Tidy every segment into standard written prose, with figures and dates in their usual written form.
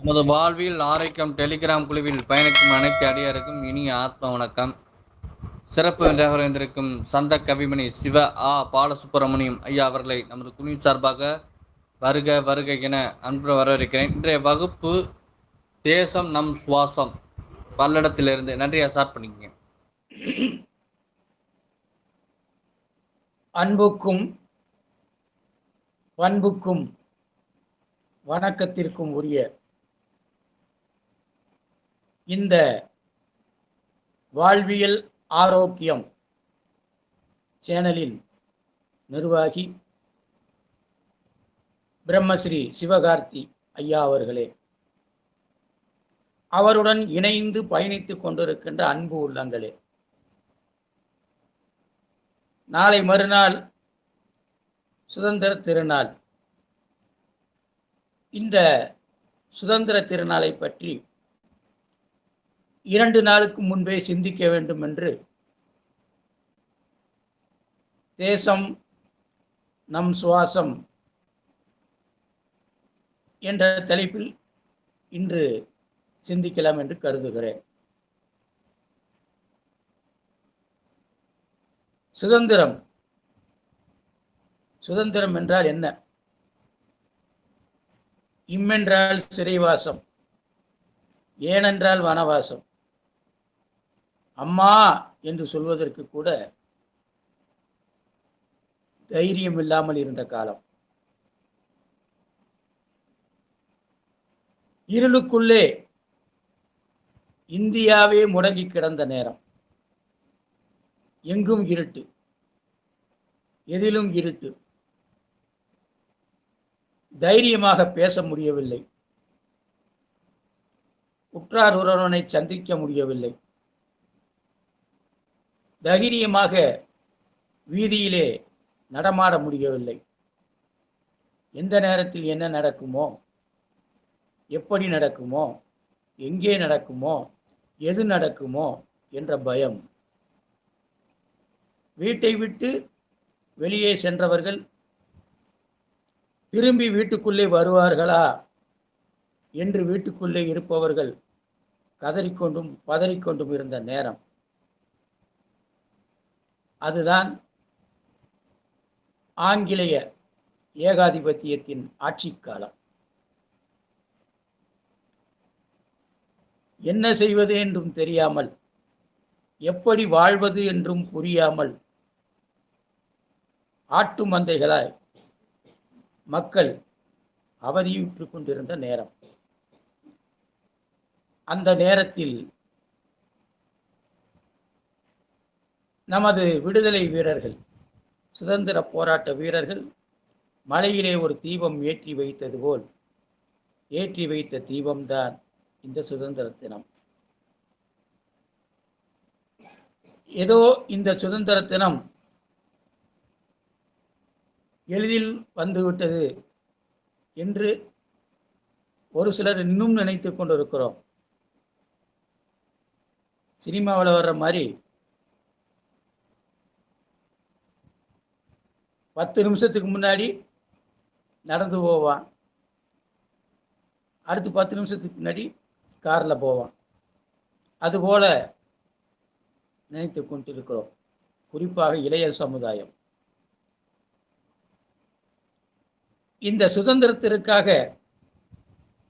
நமது வாழ்வில் ஆரோக்கியம் டெலிகிராம் குழுவில் பயணிக்கும் அனைத்து அடியாருக்கும் இனிய ஆத்ம வணக்கம். சிறப்பு வென்றாக வந்திருக்கும் சந்த கவிமணி சிவ பாலசுப்பிரமணியம் ஐயா அவர்களை நமது குழு சார்பாக வருக வருக என அன்பு வரவேற்கிறேன். இன்றைய வகுப்பு தேசம் நம் சுவாசம் பல்லடத்திலிருந்து. நன்றியா ஸ்டார்ட் பண்ணிக்கங்க. அன்புக்கும் பண்புக்கும் வணக்கத்திற்கும் உரிய இந்த வாழ்வியல் ஆரோக்கியம் சேனலின் நிர்வாகி பிரம்மஸ்ரீ சிவகார்த்தி ஐயா அவர்களே, அவருடன் இணைந்து பயணித்துக் கொண்டிருக்கின்ற அன்பு உள்ளங்களே, நாளை மறுநாள் சுதந்திர திருநாள். இந்த சுதந்திர திருநாளை பற்றி 2 நாளுக்கு முன்பே சிந்திக்க வேண்டும் என்று தேசம் நம் சுவாசம் என்ற தலைப்பில் இன்று சிந்திக்கலாம் என்று கருதுகிறேன். சுதந்திரம் சுதந்திரம் என்றால் என்ன? இம்மென்றால் சிறைவாசம், ஏனென்றால் வனவாசம். அம்மா என்று சொல்வதற்கு கூட தைரியம் இல்லாமல் இருந்த காலம். இருளுக்குள்ளே இந்தியாவே முடங்கி கிடந்த நேரம். எங்கும் இருட்டு, எதிலும் இருட்டு. தைரியமாக பேச முடியவில்லை, உற்றார் உறவினரை சந்திக்க முடியவில்லை, தைரியமாக வீதியிலே நடமாட முடியவில்லை. எந்த நேரத்தில் என்ன நடக்குமோ, எப்படி நடக்குமோ, எங்கே நடக்குமோ, எது நடக்குமோ என்ற பயம். வீட்டை விட்டு வெளியே சென்றவர்கள் திரும்பி வீட்டுக்குள்ளே வருவார்களா என்று வீட்டுக்குள்ளே இருப்பவர்கள் கதறிக்கொண்டும் பதறிக்கொண்டும் இருந்த நேரம். அதுதான் ஆங்கிலேய ஏகாதிபத்தியத்தின் ஆட்சி காலம். என்ன செய்வது என்றும் தெரியாமல், எப்படி வாழ்வது என்றும் புரியாமல் ஆட்டு மந்தைகளாய் மக்கள் அவதியுற்றுக் கொண்டிருந்த நேரம். அந்த நேரத்தில் நமது விடுதலை வீரர்கள், சுதந்திர போராட்ட வீரர்கள் மலையிலே ஒரு தீபம் ஏற்றி வைத்தது போல் ஏற்றி வைத்த தீபம்தான் இந்த சுதந்திர தினம். ஏதோ இந்த சுதந்திர தினம் எளிதில் வந்துவிட்டது என்று ஒரு சிலர் இன்னும் நினைத்துக் கொண்டிருக்கிறோம். சினிமாவில் வர்ற மாதிரி 10 நிமிஷத்துக்கு முன்னாடி நடந்து போவான், அடுத்து 10 நிமிஷத்துக்கு முன்னாடி காரில் போவான். அதுபோல நினைத்து கொண்டிருக்கிறோம், குறிப்பாக இளைய சமுதாயம். இந்த சுதந்திரத்திற்காக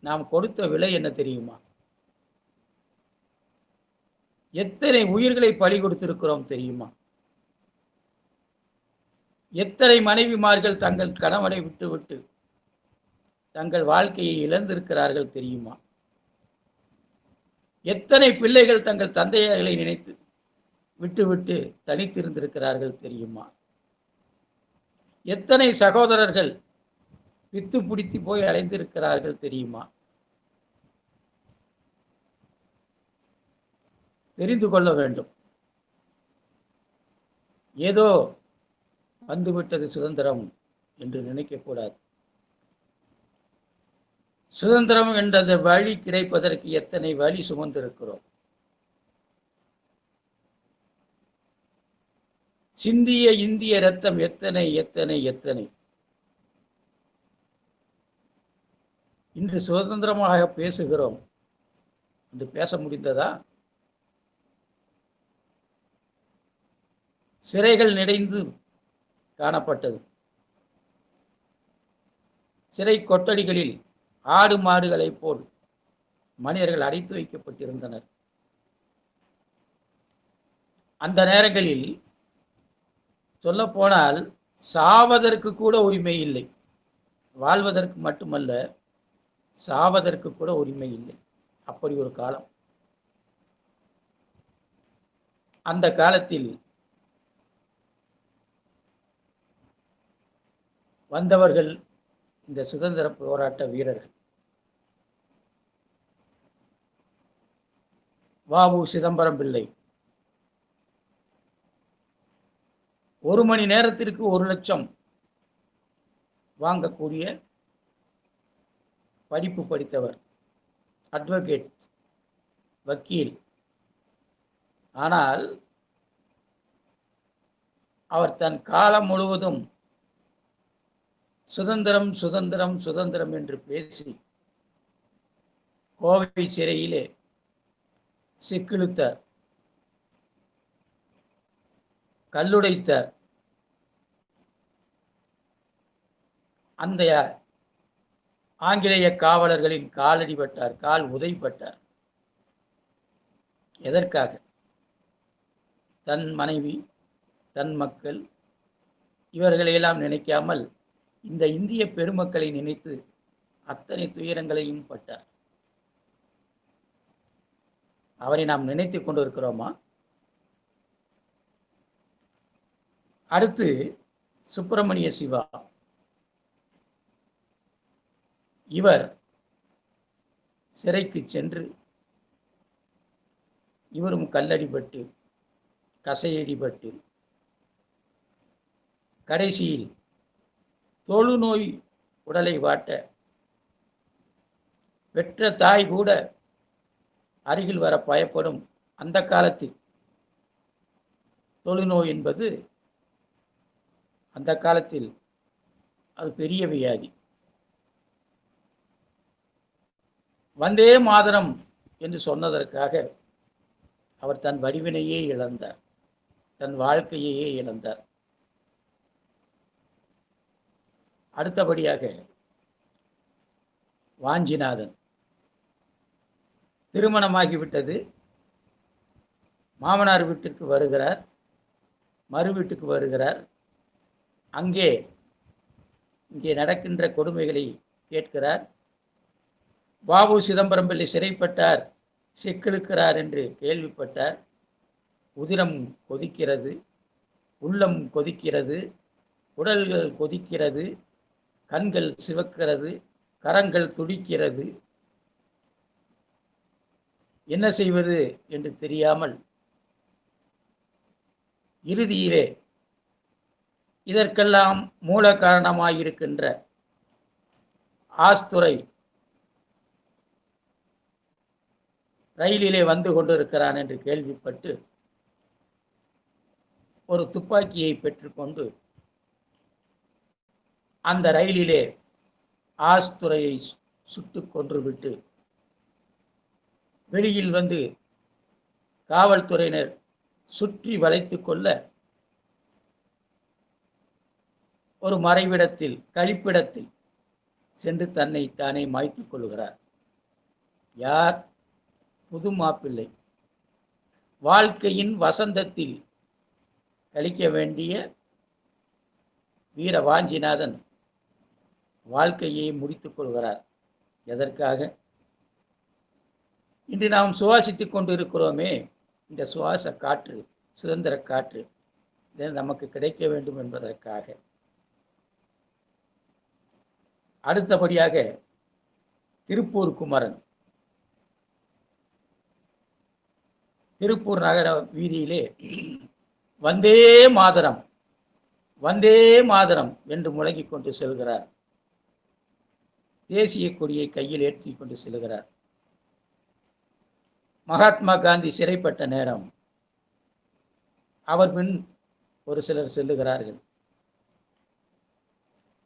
நாம் கொடுத்த விலை என்ன தெரியுமா? எத்தனை உயிர்களை பலி கொடுத்திருக்கிறோம் தெரியுமா? எத்தனை மனைவிமார்கள் தங்கள் கணவனை விட்டுவிட்டு தங்கள் வாழ்க்கையை இழந்திருக்கிறார்கள் தெரியுமா? எத்தனை பிள்ளைகள் தங்கள் தந்தையர்களை நினைத்து விட்டுவிட்டு தனித்திருந்திருக்கிறார்கள் தெரியுமா? எத்தனை சகோதரர்கள் வித்து பிடித்து போய் அலைந்திருக்கிறார்கள் தெரியுமா? தெரிந்து கொள்ள வேண்டும். ஏதோ வந்துவிட்டது சுதந்திரம் என்று நினைக்கக்கூடாது. சுதந்திரம் என்ற வழி கிடைப்பதற்கு எத்தனை வழி சுமந்திருக்கிறோம். சிந்திய இந்திய ரத்தம் எத்தனை எத்தனை எத்தனை. இன்று சுதந்திரமாக பேசுகிறோம் என்று பேச முடிந்ததா? சிறைகள் நிறைந்து காணப்பட்டது. சிறை கொட்டடிகளில் ஆடு மாடுகளைப் போல் மனிதர்கள் அடைத்து வைக்கப்பட்டிருந்தனர். அந்த நேரங்களில் சொல்ல போனால் சாவதற்கு கூட உரிமை இல்லை. வாழ்வதற்கு மட்டுமல்ல, சாவதற்கு கூட உரிமை இல்லை. அப்படி ஒரு காலம். அந்த காலத்தில் வந்தவர்கள் இந்த சுதந்திர போராட்ட வீரர்கள். வ.உ. சிதம்பரம் பிள்ளை 1 மணி நேரத்திற்கு 1 லட்சம் வாங்கக்கூடிய படிப்பு படித்தவர், அட்வொகேட், வக்கீல். ஆனால் அவர் தன் காலம் முழுவதும் சுதந்திரம் சுதந்திரம் சுதந்திரம் என்று பேசி கோவை சிறையிலே சிக்கிழுத்தார், கல்லுடைத்தார். அந்த ஆங்கிலேய காவலர்களின் காலடிபட்டார், கால் உதைப்பட்டார். எதற்காக? தன் மனைவி, தன் மக்கள் இவர்களையெல்லாம் நினைக்காமல் இந்த இந்திய பெருமக்களை நினைத்து அத்தனை துயரங்களையும் பட்டார். அவரை நாம் நினைத்து கொண்டிருக்கிறோமா? அடுத்து சுப்பிரமணிய சிவா. இவர் சிறைக்கு சென்று இவரும் கல்லடிபட்டு கசையடிபட்டு கடைசியில் தொழுநோய் உடலை வாட்ட பெற்ற தாய் கூட அருகில் வர பயப்படும் அந்த காலத்தில் தொழுநோய் என்பது அந்த காலத்தில் அது பெரிய வியாதி. வந்தே மாதரம் என்று சொன்னதற்காக அவர் தன் வடிவினையே இழந்தார், தன் வாழ்க்கையையே இழந்தார். அடுத்தபடியாக வாஞ்சிநாதன். திருமணமாகிவிட்டது. மாமனார் வீட்டிற்கு வருகிறார், மறு வீட்டுக்கு வருகிறார். இங்கே நடக்கின்ற கொடுமைகளை கேட்கிறார். வ.உ. சிதம்பரம் பிள்ளை சிறைப்பட்டார், சிக்கிழுக்கிறார் என்று கேள்விப்பட்டார். உதிரம் கொதிக்கிறது, உள்ளம் கொதிக்கிறது, உடல்கள் கொதிக்கிறது, கண்கள் சிவக்கிறது, கரங்கள் துடிக்கிறது. என்ன செய்வது என்று தெரியாமல் இறுதியிலே இதற்கெல்லாம் மூல காரணமாயிருக்கின்ற ஆஸ்துரை ரயிலிலே வந்து கொண்டிருக்கிறான் என்று கேள்விப்பட்டு ஒரு துப்பாக்கியை பெற்றுக்கொண்டு அந்த ரயிலிலே ஆஸ்துரையை சுட்டுக் கொன்றுவிட்டு வெளியில் வந்து காவல்துறையினர் சுற்றி வளைத்து கொள்ள ஒரு மறைவிடத்தில், கழிப்பிடத்தில் சென்று தன்னை தானே மாய்த்துக் கொள்கிறார். யார்? புது மாப்பிள்ளை. வாழ்க்கையின் வசந்தத்தில் கழிக்க வேண்டிய வீர வாஞ்சிநாதன் வாழ்க்கையை முடித்துக் கொள்கிறார். எதற்காக? இன்று நாம் சுவாசித்துக் கொண்டிருக்கிறோமே, இந்த சுவாச காற்று, சுதந்திர காற்று, இது நமக்கு கிடைக்க வேண்டும் என்பதற்காக. அடுத்தபடியாக திருப்பூர் குமரன். திருப்பூர் நகர வீதியிலே வந்தே மாதரம், வந்தே மாதரம் என்று முழங்கிக் கொண்டு செல்கிறார். தேசிய கொடியை கையில் ஏற்றிக் கொண்டு செல்கிறார். மகாத்மா காந்தி சிறைப்பட்ட நேரம் அவர் பின் ஒரு சிலர் செல்லுகிறார்கள்.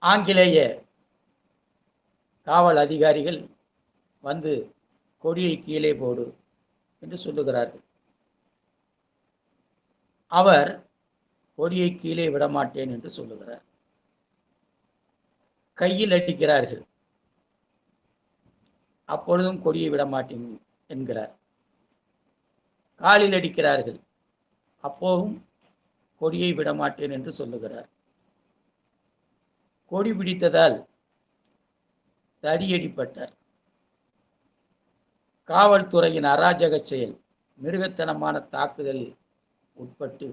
ஆங்கிலேய காவல் அதிகாரிகள் வந்து கொடியை கீழே போடு என்று சொல்லுகிறார்கள். அவர் கொடியை கீழே விடமாட்டேன் என்று சொல்லுகிறார். கையில் அடிக்கிறார்கள். அப்பொழுதும் கொடியை விடமாட்டேன் என்கிறார். காலில் அடிக்கிறார்கள். அப்போதும் கொடியை விடமாட்டேன் என்று சொல்லுகிறார். கொடி பிடித்ததால் தடியடிப்பட்டார். காவல்துறையின் அராஜக செயல், மிருகத்தனமான தாக்குதலில் உட்பட்டு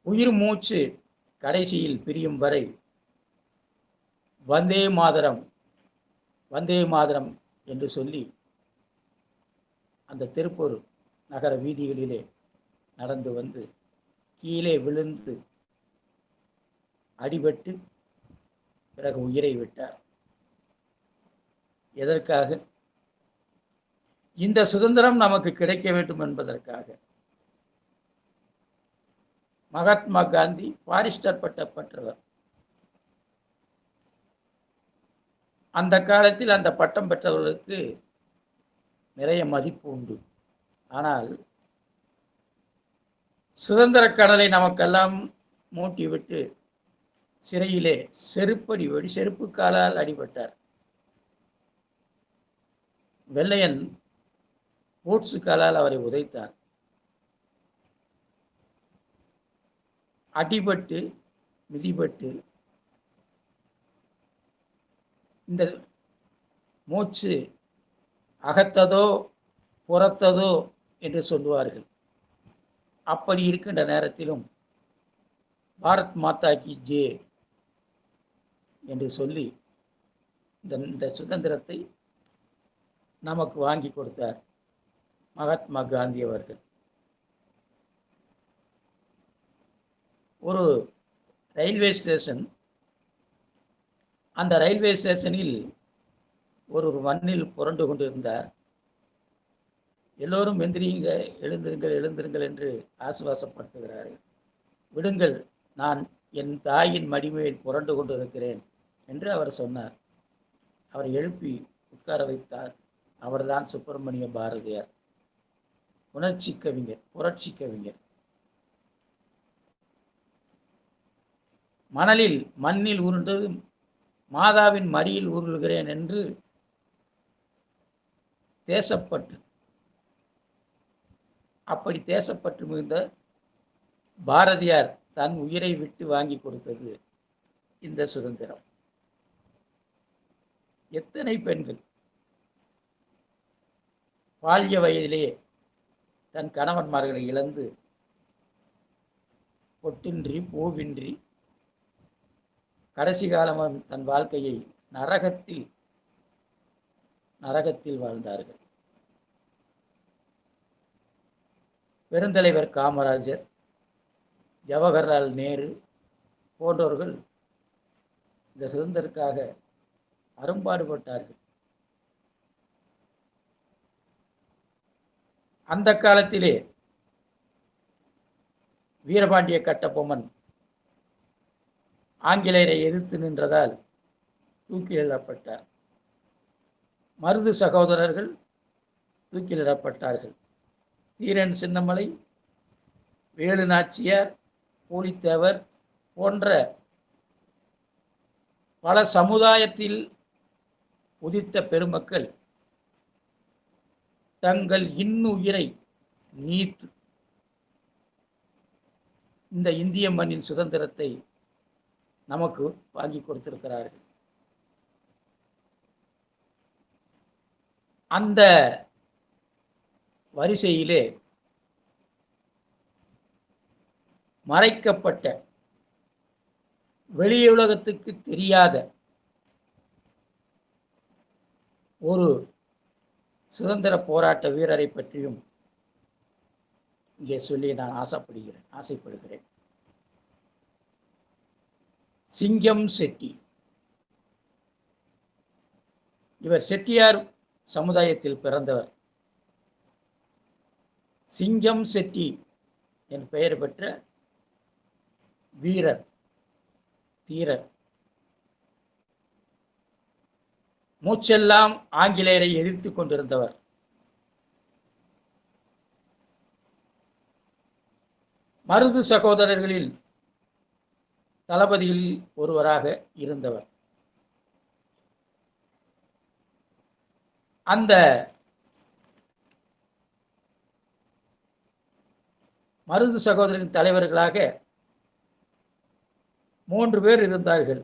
உயிர் மூச்சு கடைசியில் பிரியும் வரை வந்தே மாதரம் வந்தே மாதரம் என்று சொல்லி அந்த திருப்பூர் நகர வீதிகளிலே நடந்து வந்து கீழே விழுந்து அடிபட்டு பிறகு உயிரை விட்டார். எதற்காக? இந்த சுதந்திரம் நமக்கு கிடைக்க வேண்டும் என்பதற்காக. மகாத்மா காந்தி பாரிஸ்டர் பட்டம் பெற்றவர். அந்த காலத்தில் அந்த பட்டம் பெற்றவர்களுக்கு நிறைய மதிப்பு உண்டு. ஆனால் சுதந்திர கடலை நமக்கெல்லாம் மூட்டிவிட்டு சிறையிலே செருப்பு காலால் அடிபட்டார். வெள்ளையன் பூட்சு காலால் அவரை உதைத்தார். அடிபட்டு மிதிபட்டு இந்த மூச்சு அகத்ததோ புறத்ததோ என்று சொல்லுவார்கள். அப்படி இருக்கின்ற நேரத்திலும் பாரத் மாதா கி ஜே என்று சொல்லி இந்த சுதந்திரத்தை நமக்கு வாங்கி கொடுத்தார் மகாத்மா காந்தி அவர்கள். ஒரு ரயில்வே ஸ்டேஷன், அந்த ரயில்வே ஸ்டேஷனில் ஒரு மண்ணில் புரண்டு கொண்டிருந்தார். எல்லோரும் எந்திரிங்க, எழுந்திருங்கள் எழுந்திருங்கள் என்று ஆசுவாசப்படுத்துகிறார்கள். விடுங்கள், நான் என் தாயின் மடிமையில் புரண்டு கொண்டிருக்கிறேன் என்று அவர் சொன்னார். அவரை எழுப்பி உட்கார வைத்தார். அவர்தான் சுப்பிரமணிய பாரதியார், உணர்ச்சி கவிஞர், புரட்சி கவிஞர். மண்ணில் உருண்டு மாதாவின் மடியில் உருள்கிறேன் என்று தேசப்பற்று, அப்படி தேசப்பற்று மிகுந்த பாரதியார் தன் உயிரை விட்டு வாங்கி கொடுத்தது இந்த சுதந்திரம். எத்தனை பெண்கள் பால்ய வயதிலே தன் கணவன்மார்களை இழந்து பொட்டின்றி பூவின்றி கடைசி காலம் தன் வாழ்க்கையை நரகத்தில் வாழ்ந்தார்கள். பெருந்தலைவர் காமராஜர், ஜவஹர்லால் நேரு போன்றவர்கள் இந்த சுதந்திரத்திற்காக அரும்பாடுபட்டார்கள். அந்த காலத்திலே வீரபாண்டிய கட்டபொம்மன் ஆங்கிலேயரை எதிர்த்து நின்றதால் தூக்கிலிடப்பட்டார். மருது சகோதரர்கள் தூக்கிலிடப்பட்டார்கள். தீரன் சின்னமலை, வேலு நாச்சியார், பூலித்தேவர் போன்ற பல சமுதாயத்தில் உதித்த பெருமக்கள் தங்கள் இன்னுயிரை நீத்து இந்த இந்திய மண்ணின் சுதந்திரத்தை நமக்கு வாங்கி கொடுத்திருக்கிறார்கள். அந்த வரிசையிலே மறைக்கப்பட்ட, வெளியுலகத்துக்கு தெரியாத ஒரு சுதந்திர போராட்ட வீரரை பற்றியும் இங்கே சொல்லி நான் ஆசைப்படுகிறேன். சிங்கம் செட்டி. இவர் செட்டியார் சமுதாயத்தில் பிறந்தவர். சிங்கம் செட்டி என் பெயர் பெற்ற வீரர், தீரர். மூச்செல்லாம் ஆங்கிலேயரை எதிர்த்து கொண்டிருந்தவர். மருது சகோதரர்களில் தளபதியில் ஒருவராக இருந்தவர். அந்த மருது சகோதரின் தலைவர்களாக 3 பேர் இருந்தார்கள்.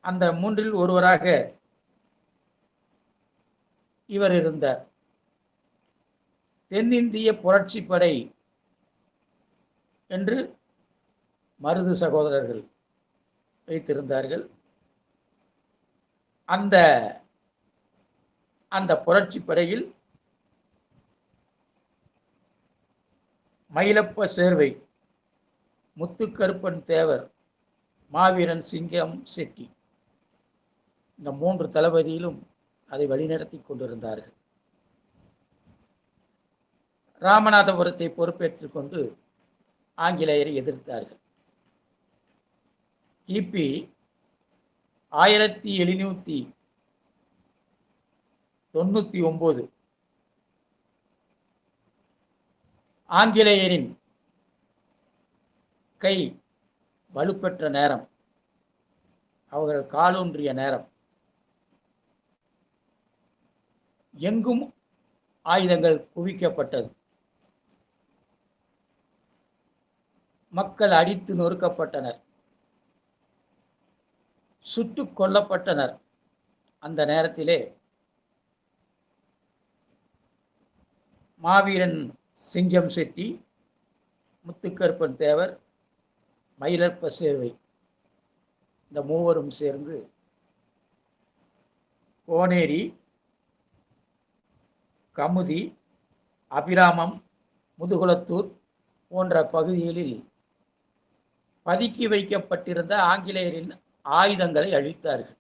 அந்த 3இல் ஒருவராக இவர் இருந்தார். தென்னிந்திய புரட்சிப்படை என்று மருது சகோதரர்கள் வைத்திருந்தார்கள். அந்த புரட்சிப்படையில் மயிலப்ப சேர்வை, முத்துக்கருப்பன் தேவர், மாவீரன் சிங்கம் செட்டி, இந்த 3 தளபதியிலும் அதை வழிநடத்தி கொண்டிருந்தார்கள். ராமநாதபுரத்தை பொறுப்பேற்றுக் கொண்டு ஆங்கிலேயரை எதிர்த்தார்கள். கிபி 1799 ஆங்கிலேயரின் கை வலுப்பெற்ற நேரம், அவர்கள் காலூன்றிய நேரம். எங்கும் ஆயுதங்கள் குவிக்கப்பட்டது. மக்கள் அடித்து நொறுக்கப்பட்டனர், சுட்டுக் கொல்லப்பட்டனர். அந்த நேரத்திலே மாவீரன் சிங்கம் செட்டி, முத்துக்கருப்பன் தேவர், மயிலப்ப சேர்வை, இந்த 3வரும் சேர்ந்து கோனேரி, கமுதி, அபிராமம், முதுகுளத்தூர் போன்ற பகுதிகளில் பதுக்கி வைக்கப்பட்டிருந்த ஆங்கிலேயரின் ஆயுதங்களை அழித்தார்கள்.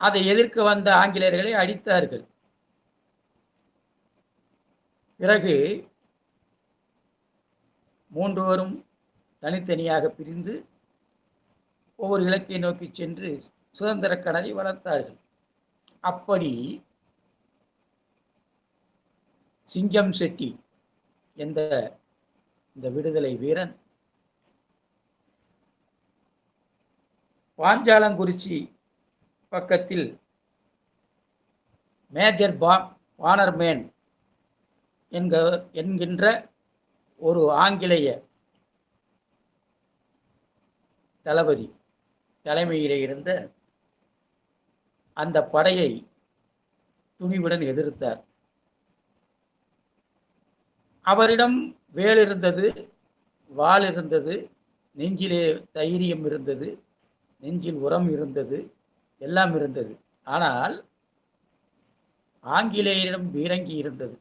அதை எதிர்க்க வந்த ஆங்கிலேயர்களை அடித்தார்கள். பிறகு 3வரும் தனித்தனியாக பிரிந்து ஒவ்வொரு இலக்கை நோக்கி சென்று சுதந்திர கனவை வளர்த்தார்கள். அப்படி சிங்கம் செட்டி என்ற இந்த விடுதலை வீரன் பாஞ்சாலங்குறிச்சி பக்கத்தில் மேஜர் பானர்மேன் என்கின்ற ஒரு ஆங்கிலேய தளபதி தலைமையிலே இருந்த அந்த படையை துணிவுடன் எதிர்த்தார். அவரிடம் வேல் இருந்தது, வாள் இருந்தது, நெஞ்சிலே தைரியம் இருந்தது, நெஞ்சில் உரம் இருந்தது, எல்லாம் இருந்தது. ஆனால் ஆங்கிலேயரிடம் பீரங்கி இருந்தது.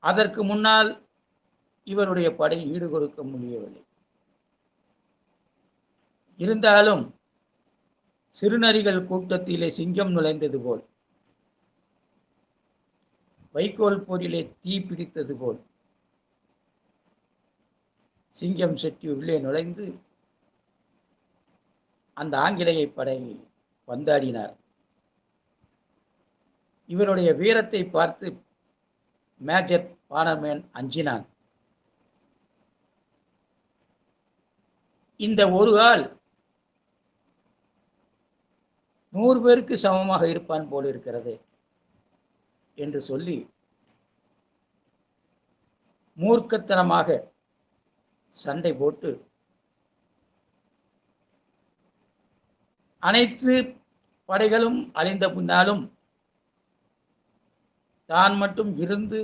அதற்கு முன்னால் இவருடைய படை ஈடு கொடுக்க முடியவில்லை. இருந்தாலும் சிறுநரிகள் கூட்டத்திலே சிங்கம் நுழைந்தது போல், வைக்கோல் போரிலே தீ பிடித்தது போல் சிங்கம் செட்டி உள்ளே நுழைந்து அந்த ஆங்கிலேய படை வந்தாடினார். இவருடைய வீரத்தை பார்த்து மேஜர் பானர்மேன் அஞ்சினான். இந்த ஒரு ஆள் 100 பேருக்கு சமமாக இருப்பான் போல் இருக்கிறது என்று சொல்லி மூர்க்கத்தனமாக சண்டை போட்டு அனைத்து படைகளும் அழிந்த பின்னாலும் தான் மட்டும் இருந்து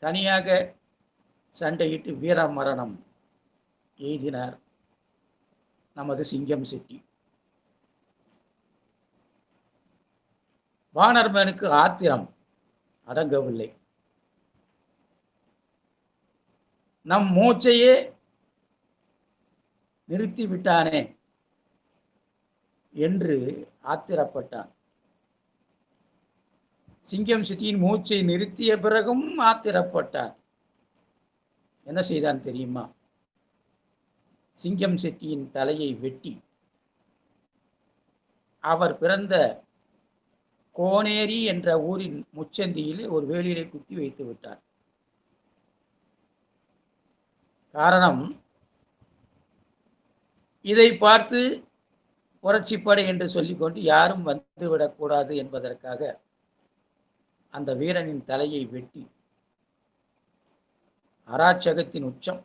தனியாக சண்டையிட்டு வீர மரணம் எய்தினார் நமது சிங்கம் செட்டி. பானர்மேனுக்கு ஆத்திரம் அடங்கவில்லை. நம் மூச்சையே நிறுத்தி விட்டானே என்று ஆத்திரப்பட்டான். சிங்கம் செட்டியின் மூச்சை நிறுத்திய பிறகும் ஆத்திரப்பட்டான். என்ன செய்தான் தெரியுமா? சிங்கம் செட்டியின் தலையை வெட்டி அவர் பிறந்த கோனேரி என்ற ஊரின் முச்சந்தியில் ஒரு வேலியிலே குத்தி வைத்து விட்டார். காரணம், இதை பார்த்து புரட்சிப்படை என்று சொல்லிக்கொண்டு யாரும் வந்துவிடக்கூடாது என்பதற்காக அந்த வீரனின் தலையை வெட்டி அராச்சகத்தின் உச்சம்,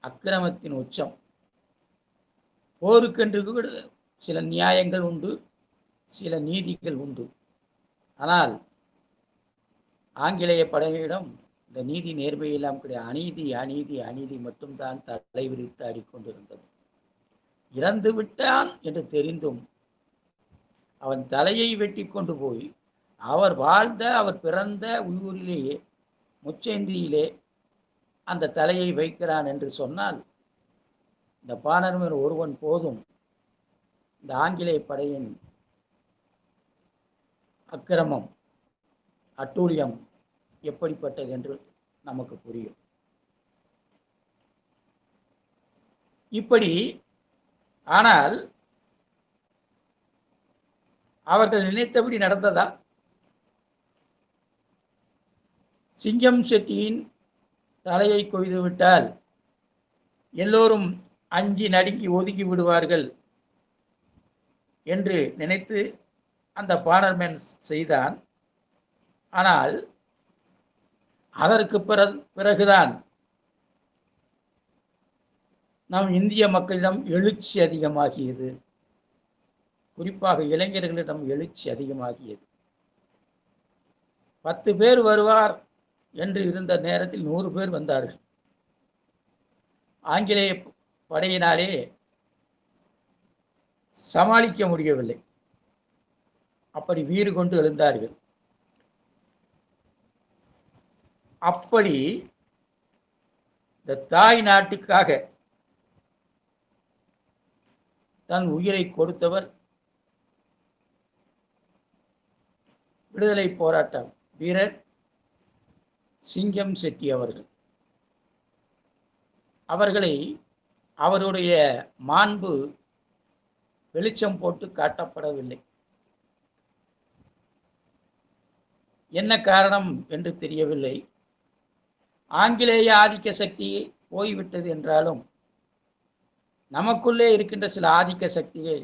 அக்கிரமத்தின் உச்சம். போருக்கென்று கூட சில நியாயங்கள் உண்டு, சில நீதிகள் உண்டு. ஆனால் ஆங்கிலேய படையிடம் இந்த நீதி நேர்மையெல்லாம் கிடையாது. அநீதி அநீதி அநீதி மட்டும்தான் தலை விரித்து ஆடிக்கொண்டிருந்தது. இறந்து விட்டான் என்று தெரிந்தும் அவன் தலையை வெட்டி கொண்டு போய் அவர் வாழ்ந்த அவர் பிறந்த ஊரிலேயே முச்சந்தியிலே அந்த தலையை வைக்கிறான் என்று சொன்னால், இந்த பாணர்மன் ஒருவன் போதும் இந்த ஆங்கிலேய படையின் அக்கிரமம் அட்டூழியம் எப்படிப்பட்டது என்று நமக்கு புரியும். இப்படி ஆனால் அவர்கள் நினைத்தபடி நடந்ததா? சிங்கம் செட்டியின் தலையை கொய்து விட்டால் எல்லோரும் அஞ்சி நடுங்கி ஒதுங்கி விடுவார்கள் என்று நினைத்து அந்த பாணர்மேன் செய்தான். ஆனால் அதற்கு பிறகுதான் நம் இந்திய மக்களிடம் எழுச்சி அதிகமாகியது. குறிப்பாக இளைஞர்களிடம் எழுச்சி அதிகமாகியது. 10 பேர் வருவார் என்று இருந்த நேரத்தில் 100 பேர் வந்தார்கள். ஆங்கிலேய படையினாலே சமாளிக்க முடியவில்லை. அப்படி வீறு கொண்டு எழுந்தார்கள். அப்படி இந்த தாய் நாட்டுக்காக தன் உயிரை கொடுத்தவர் விடுதலை போராட்ட வீரர் சிங்கம் செட்டி அவர்கள். அவர்களை அவருடைய மாண்பு வெளிச்சம் போட்டு காட்டப்படவில்லை. என்ன காரணம் என்று தெரியவில்லை. ஆங்கிலேய ஆதிக்க சக்தி போய்விட்டது என்றாலும் நமக்குள்ளே இருக்கின்ற சில ஆதிக்க சக்தியை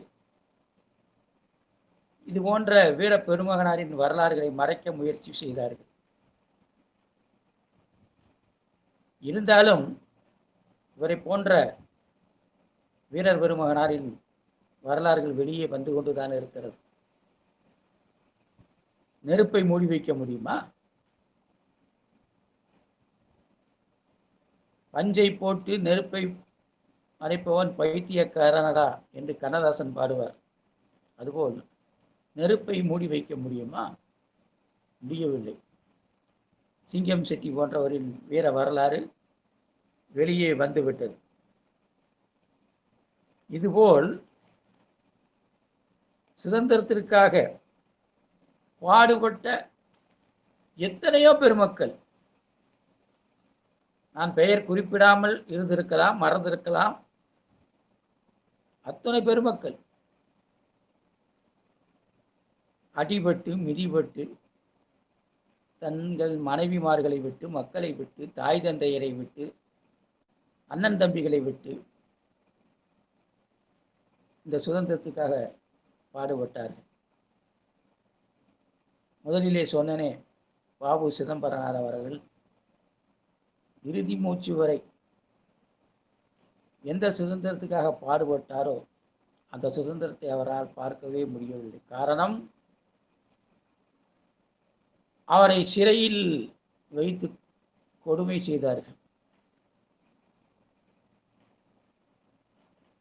இது போன்ற வீர பெருமகனாரின் வரலாறுகளை மறைக்க முயற்சி செய்தார்கள். இருந்தாலும் இவரை போன்ற வீரர் பெருமகனாரின் வரலாறுகள் வெளியே வந்து கொண்டுதான் இருக்கிறது. நெருப்பை மூடி வைக்க முடியுமா? பஞ்சை போட்டு நெருப்பை மறைப்பவன் பைத்தியக்காரனடா என்று கண்ணதாசன் பாடுவார். அதுபோல் நெருப்பை மூடி வைக்க முடியுமா? முடியவில்லை. சிங்கம் செட்டி போன்றவரின் வீர வரலாறு வெளியே வந்துவிட்டது. இதுபோல் சுதந்திரத்திற்காக பாடுபட்ட எத்தனையோ பெருமக்கள், நான் பெயர் குறிப்பிடாமல் இருந்திருக்கலாம், மறந்திருக்கலாம், அத்தனை பெருமக்கள் அடிபட்டு மிதிபட்டு தங்கள் மனைவிமார்களை விட்டு, மக்களை விட்டு, தாய் தந்தையரை விட்டு, அண்ணன் தம்பிகளை விட்டு இந்த சுதந்திரத்துக்காக பாடுபட்டார்கள். முதலிலே சொன்னனே, பாபு சிதம்பரனார் அவர்கள் இறுதி மூச்சு வரை எந்த சுதந்திரத்துக்காக பாடுபட்டாரோ அந்த சுதந்திரத்தை அவரால் பார்க்கவே முடியவில்லை. காரணம், அவரை சிறையில் வைத்து கொடுமை செய்தார்கள்.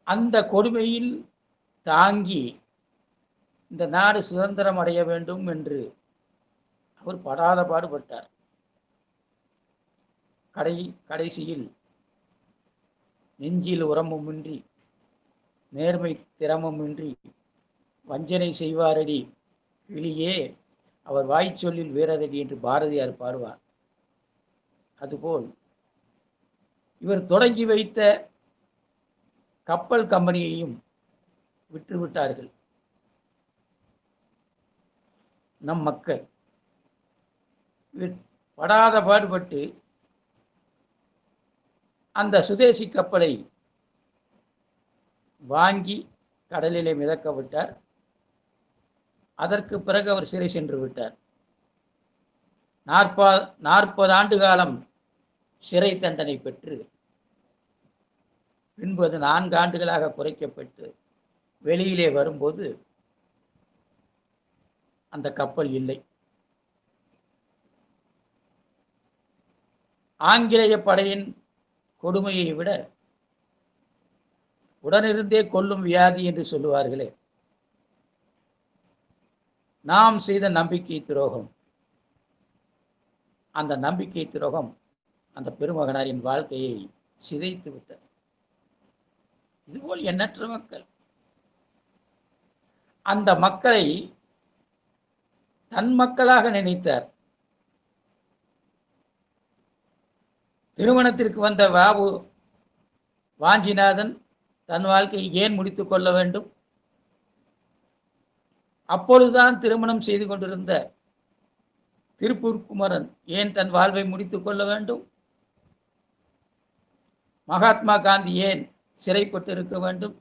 அந்த கொடுமையில் தாங்கி இந்த நாடு சுதந்திரம் அடைய வேண்டும் என்று அவர் படாத பாடுபட்டார். கடைசியில் நெஞ்சில் உரமுமின்றி, நேர்மை திறமுமின்றி வஞ்சனை செய்வாரடி கிளியே அவர் வாய்ச்சொல்லில் வீரரடி என்று பாரதியார் பாடுவார். அதுபோல் இவர் தொடங்கி வைத்த கப்பல் கம்பெனியையும் விற்றுவிட்டார்கள். நம் மக்கள் படாத பாடுபட்டு அந்த சுதேசி கப்பலை வாங்கி கடலிலே மிதக்க விட்டார். அதற்கு பிறகு அவர் சிறை சென்று விட்டார். 40 ஆண்டு காலம் சிறை தண்டனை பெற்று பின்பு அது 4 ஆண்டுகளாக குறைக்கப்பட்டு வெளியிலே வரும்போது அந்த கப்பல் இல்லை. ஆங்கிலேய படையின் கொடுமையை விட உடனிருந்தே கொல்லும் வியாதி என்று சொல்லுவார்களே, நாம் செய்த நம்பிக்கை துரோகம். அந்த நம்பிக்கை துரோகம் அந்த பெருமகனாரின் வாழ்க்கையை சிதைத்து விட்டது. இதுபோல் எண்ணற்ற மக்கள். அந்த மக்களை தன் மக்களாக நினைத்தார். திருமணத்திற்கு வந்த வாஞ்சிநாதன் தன் வாழ்க்கையை ஏன் முடித்துக் கொள்ள வேண்டும்? அப்பொழுதுதான் திருமணம் செய்து கொண்டிருந்த திருப்பூர் குமரன் ஏன் தன் வாழ்வை முடித்துக் கொள்ள வேண்டும்? மகாத்மா காந்தி ஏன் சிறைப்பட்டு இருக்க வேண்டும்?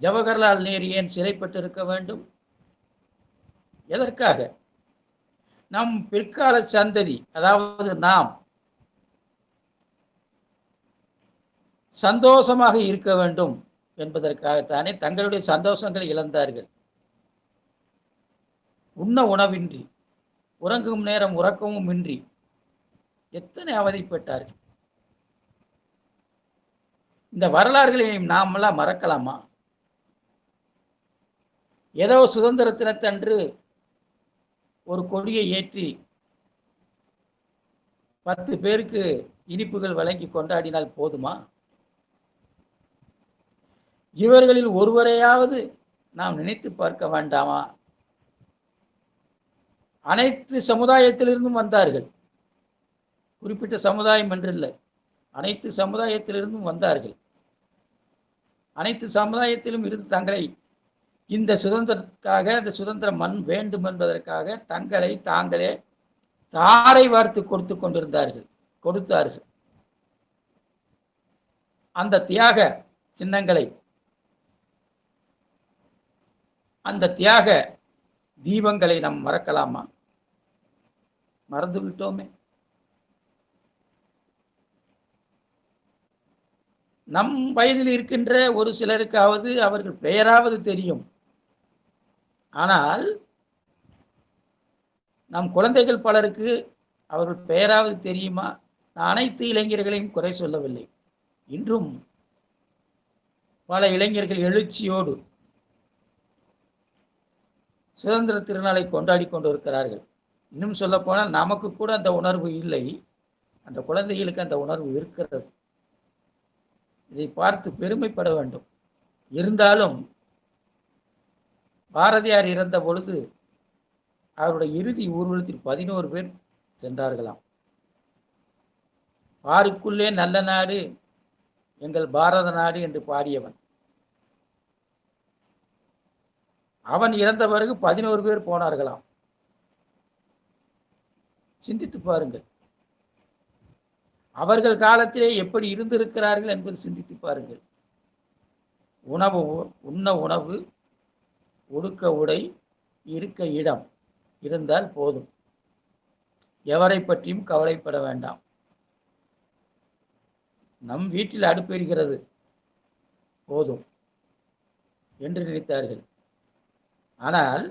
ஜவஹர்லால் நேரு ஏன் சிறைப்பட்டு இருக்க வேண்டும்? எதற்காக? நம் பிற்கால சந்ததி, அதாவது நாம் சந்தோஷமாக இருக்க வேண்டும் என்பதற்காகத்தானே தங்களுடைய சந்தோஷங்களை இழந்தார்கள். உண்ண உணவின்றி, உறங்கும் நேரம் உறக்கமும் இன்றி எத்தனை அவதிப்பட்டார்கள். இந்த வரலாறுகளை நாமெல்லாம் மறக்கலாமா? ஏதோ சுதந்திர தினத்தன்று ஒரு கொடியை ஏற்றி 10 பேருக்கு இனிப்புகள் வழங்கி கொண்டாடினால் போதுமா? இவர்களில் ஒருவரையாவது நாம் நினைத்து பார்க்க வேண்டாமா? அனைத்து சமுதாயத்திலிருந்தும் வந்தார்கள். குறிப்பிட்ட சமுதாயம் என்றில்லை, அனைத்து சமுதாயத்திலிருந்தும் வந்தார்கள். அனைத்து சமுதாயத்திலும் இருந்து தங்களை இந்த சுதந்திரத்துக்காக, இந்த சுதந்திர மண் வேண்டும் என்பதற்காக தங்களை தாங்களே தாரை வார்த்து கொடுத்தார்கள். அந்த தியாக சின்னங்களை, அந்த தியாக தீபங்களை நாம் மறக்கலாமா? மறந்து விட்டோமே. நம் வயதில் இருக்கின்ற ஒரு சிலருக்காவது அவர்கள் பெயராவது தெரியும். ஆனால் நம் குழந்தைகள் பலருக்கு அவர்கள் பெயராவது தெரியுமா? நான் அனைத்து இளைஞர்களையும் குறை சொல்லவில்லை. இன்றும் பல இளைஞர்கள் எழுச்சியோடு சுதந்திர திருநாளை கொண்டாடி கொண்டிருக்கிறார்கள். இன்னும் சொல்ல போனால் நமக்கு கூட அந்த உணர்வு இல்லை, அந்த குழந்தைகளுக்கு அந்த உணர்வு இருக்கிறது. இதை பார்த்து பெருமைப்பட வேண்டும். இருந்தாலும் பாரதியார் இறந்த பொழுது அவருடைய இறுதி ஊர்வலத்தில் 11 பேர் சென்றார்களாம். பாருக்குள்ளே நல்ல நாடு எங்கள் பாரத நாடு என்று பாடியவன். அவன் இறந்த பிறகு 11 பேர் போனார்களாம். சிந்தித்து பாருங்கள், அவர்கள் காலத்திலே எப்படி இருந்திருக்கிறார்கள் என்பது சிந்தித்து பாருங்கள். உண்ண உணவு, உடுக்க உடை, இருக்க இடம் இருந்தால் போதும், எவரை பற்றியும் கவலைப்பட வேண்டாம். நம் வீட்டில் அடுப்பு எரிகிறது போதும் என்று நினைத்தார்கள். ஆனால்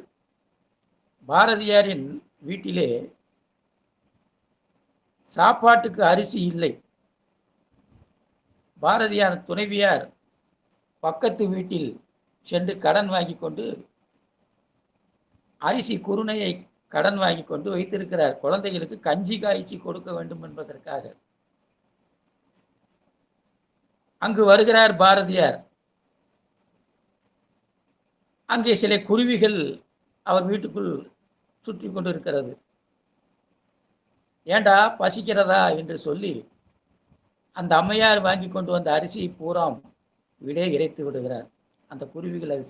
பாரதியாரின் வீட்டிலே சாப்பாட்டுக்கு அரிசி இல்லை. பாரதியார் துணைவியார் பக்கத்து வீட்டில் சென்று கடன் வாங்கி கொண்டு அரிசி குருணையை கடன் வாங்கி கொண்டு வைத்திருக்கிறார், குழந்தைகளுக்கு கஞ்சி காய்ச்சி கொடுக்க வேண்டும் என்பதற்காக. அங்கு வருகிறார் பாரதியார். அங்கே சில குருவிகள் அவர் வீட்டுக்குள் சுற்றி கொண்டு இருக்கிறது. ஏண்டா பசிக்கிறதா என்று சொல்லி அந்த அம்மையார் வாங்கி கொண்டு வந்த அரிசி பூராம் வீடே இறைத்து விடுகிறார். அந்த குருவிகள் அதை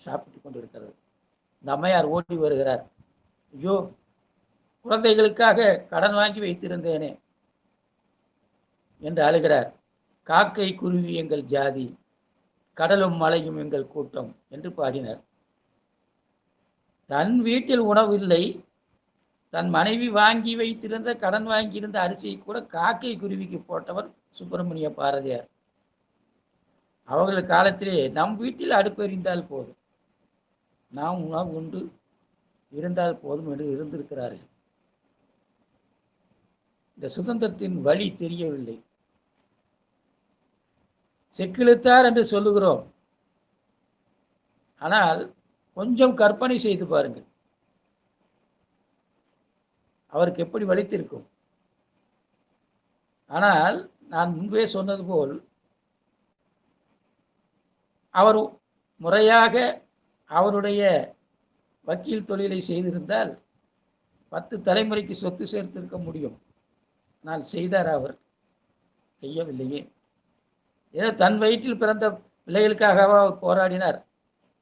சாப்பிட்டு கொண்டிருக்கிறது. இந்த அம்மையார் ஓடி வருகிறார். ஐயோ, குழந்தைகளுக்காக கடன் வாங்கி வைத்திருந்தேனே என்று அழுகிறார். காக்கை குருவி எங்கள் ஜாதி, கடலும் மலையும் எங்கள் கூட்டம் என்று பாடினார். தன் வீட்டில் உணவு இல்லை, தன் மனைவி வாங்கி வைத்திருந்த கடன் வாங்கியிருந்த அரிசியை கூட காக்கை குருவிக்கு போட்டவர் சுப்பிரமணிய பாரதியார். அவர்கள் காலத்திலே நம் வீட்டில் அடுப்பெறிந்தால் போதும், நாம் உணவு உண்டு இருந்தால் போதும் என்று இருந்திருக்கிறார்கள். இந்த சுதந்திரத்தின் வழி தெரியவில்லை. செக்கிழுத்தார் என்று சொல்லுகிறோம். ஆனால் கொஞ்சம் கற்பனை செய்து பாருங்கள், அவருக்கு எப்படி வலித்திருக்கும். ஆனால் நான் முன்பே சொன்னது போல் அவர் முறையாக அவருடைய வக்கீல் தொழிலை செய்திருந்தால் 10 தலைமுறைக்கு சொத்து சேர்த்திருக்க முடியும். ஆனால் செய்தார் அவர்? செய்யவில்லையே. ஏதோ தன் வயிற்றில் பிறந்த பிள்ளைகளுக்காக அவர் போராடினார்.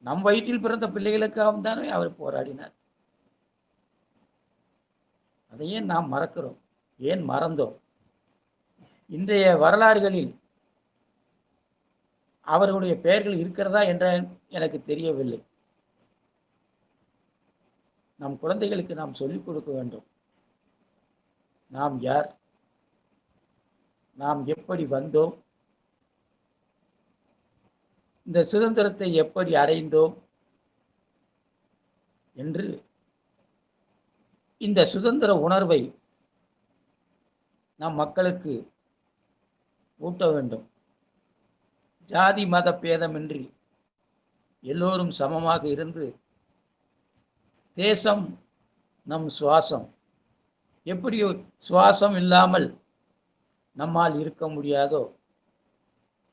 நம் வயிற்றில் பிறந்த பிள்ளைகளுக்காகவும் தானே அவர் போராடினார். அதையே நாம் மறக்கிறோம். ஏன் மறந்தோம்? இன்றைய வரலாறுகளில் அவர்களுடைய பெயர்கள் இருக்கிறதா என்ற எனக்கு தெரியவில்லை. நம் குழந்தைகளுக்கு நாம் சொல்லிக் கொடுக்க வேண்டும். நாம் யார், நாம் எப்படி வந்தோம், இந்த சுதந்திரத்தை எப்படி அடைந்தோம் என்று இந்த சுதந்திர உணர்வை நம் மக்களுக்கு ஊட்ட வேண்டும். ஜாதி மத பேதமின்றி எல்லோரும் சமமாக இருந்து, தேசம் நம் சுவாசம், எப்படி சுவாசம் இல்லாமல் நம்மால் இருக்க முடியாதோ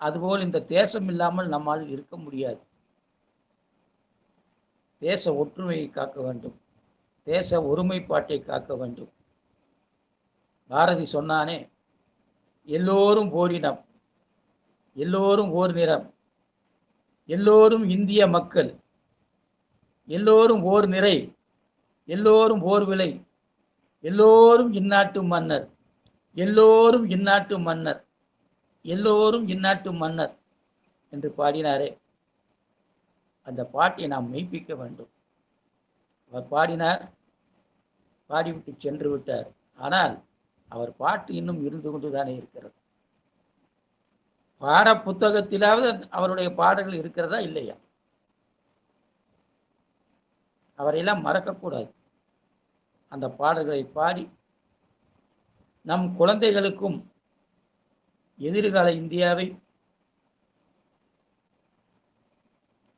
அதுபோல் இந்த தேசம் இல்லாமல் நம்மால் இருக்க முடியாது. தேச ஒற்றுமையை காக்க வேண்டும், தேச ஒருமைப்பாட்டை காக்க வேண்டும். பாரதி சொன்னானே, எல்லோரும் ஓரினம், எல்லோரும் ஓர் நிறம், எல்லோரும் இந்திய மக்கள், எல்லோரும் ஓர் நிறை, எல்லோரும் ஓர் விலை, எல்லோரும் இந்நாட்டு மன்னர், எல்லோரும் இந்நாட்டு மன்னர், எல்லோரும் இந்நாட்டு மன்னர் என்று பாடினாரே, அந்த பாட்டை நாம் மெய்ப்பிக்க வேண்டும். அவர் பாடினார், பாடிவிட்டு சென்று விட்டார். ஆனால் அவர் பாட்டு இன்னும் இருந்து கொண்டுதானே இருக்கிறது. பாட புத்தகத்திலாவது அவருடைய பாடல்கள் இருக்கிறதா இல்லையா? அவரையெல்லாம் மறக்கக்கூடாது. அந்த பாடல்களை பாடி நம் குழந்தைகளுக்கும் எதிர்கால இந்தியாவை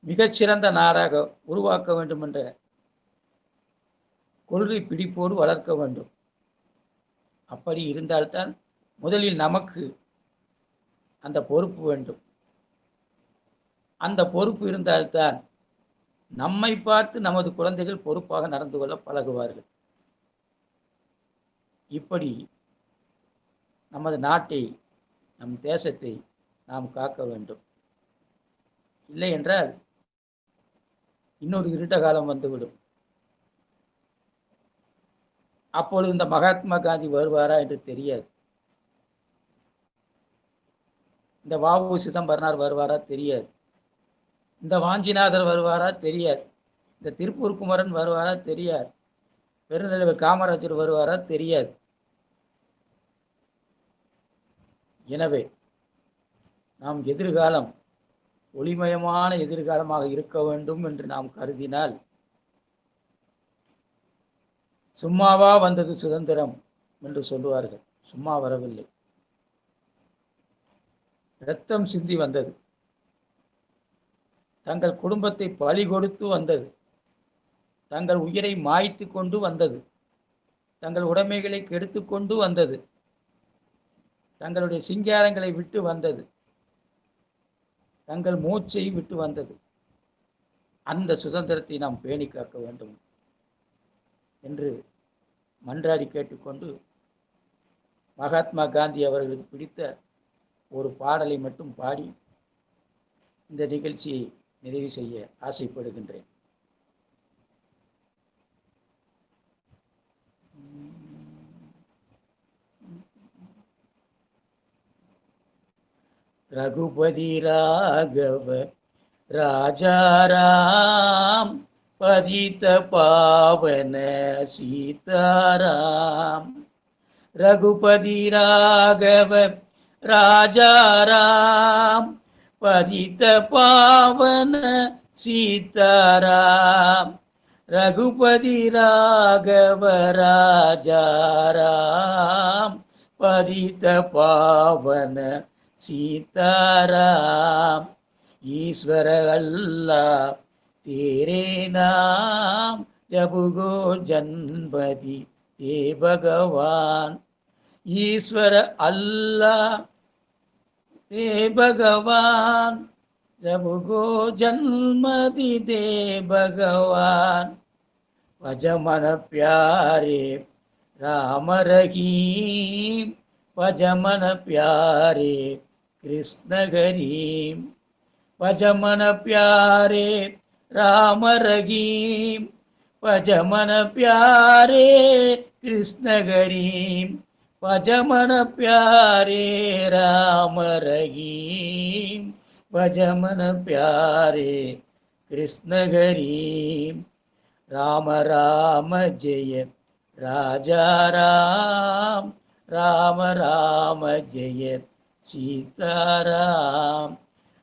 மிகச்சிறந்த நாடாக உருவாக்க வேண்டும் என்ற கொள்கை பிடிப்போடு வளர்க்க வேண்டும். அப்படி இருந்தால்தான் முதலில் நமக்கு அந்த பொறுப்பு வேண்டும். அந்த பொறுப்பு இருந்தால்தான் நம்மை பார்த்து நமது குழந்தைகள் பொறுப்பாக நடந்து கொள்ள பழகுவார்கள். இப்படி நமது நாட்டை, நம் தேசத்தை நாம் காக்க வேண்டும். இல்லை என்றால் இன்னொரு இருண்ட காலம் வந்துவிடும். அப்பொழுது இந்த மகாத்மா காந்தி வருவாரா என்று தெரியாது. இந்த வ.உ. சிதம்பரனார் வருவாரா தெரியாது. இந்த வாஞ்சிநாதர் வருவாரா தெரியாது. இந்த திருப்பூர் குமரன் வருவாரா தெரியாது. பெருந்தலைவர் காமராஜர் வருவாரா தெரியாது. எனவே நாம் எதிர்காலம் ஒளிமயமான எதிர்காலமாக இருக்க வேண்டும் என்று நாம் கருதினால், சும்மாவா வந்தது சுதந்திரம் என்று சொல்லுவார்கள். சும்மா வரவில்லை, இரத்தம் சிந்தி வந்தது. தங்கள் குடும்பத்தை பலி கொடுத்து வந்தது. தங்கள் உயிரை மாய்த்து கொண்டு வந்தது. தங்கள் உடைமைகளை கெடுத்து கொண்டு வந்தது. தங்களுடைய சிங்காரங்களை விட்டு வந்தது. தங்கள் மூச்சை விட்டு வந்தது. அந்த சுதந்திரத்தை நாம் பேணி காக்க வேண்டும் என்று மன்றாடி கேட்டுக்கொண்டு, மகாத்மா காந்தி அவர்களுக்கு பிடித்த ஒரு பாடலை மட்டும் பாடி இந்த நிகழ்ச்சியை நிறைவு செய்ய ஆசைப்படுகின்றேன். ரகுபதி ராகவ ராஜாராம் பதித பாவன சீதாராம். ரகுபதி ராகவ ராஜாராம் பதித பாவன சீதாராம். ரகுபதி ராகவ ராஜாராம் பதித பாவன सीताराम. ईश्वर अल्लाह तेरे नाम जब गो जन्मति ते भगवान. ईश्वर अल्लाह ते भगवान जब गो जन्मति ते भगवान. भज मन प्यारे राम रहीम. भज मन प्यारे कृष्ण हरीम. भज मन प्यारे राम रहीम. भज मन प्यारे कृष्ण हरीम. भज मन प्यारे राम रहीम. भज मन प्यारे कृष्ण हरीम. राम राम जय राजा राम. राम राम जय सीताराम.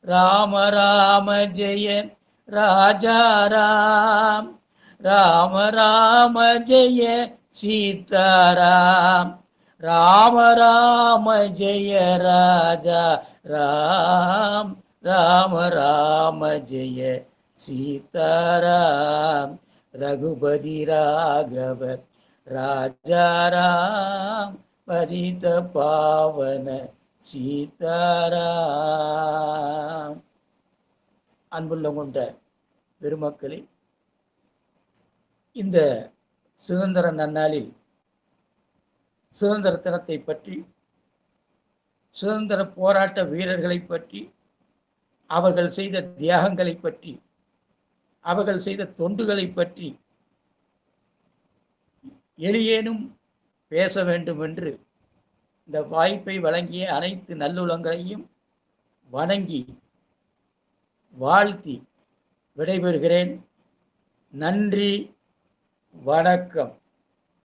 राम राम जय राजा राम. राम राम जय सीताराम. राम राम जय राजा राम. राम राम जय सीताराम. रघुपति राघव राजा राम பதித பாவன சீதாராம். அன்புள்ள கொண்ட பெருமக்களே, இந்த சுதந்திர நன்னாளில் சுதந்திர தினத்தை பற்றி, சுதந்திர போராட்ட வீரர்களை பற்றி, அவர்கள் செய்த தியாகங்களை பற்றி, அவர்கள் செய்த தொண்டுகளை பற்றி எளியேனும் பேச வேண்டும் என்று இந்த வாய்ப்பை வழங்கிய அனைத்து நல்லுள்ளங்களையும் வணங்கி வாழ்த்தி விடைபெறுகிறேன். நன்றி, வணக்கம்.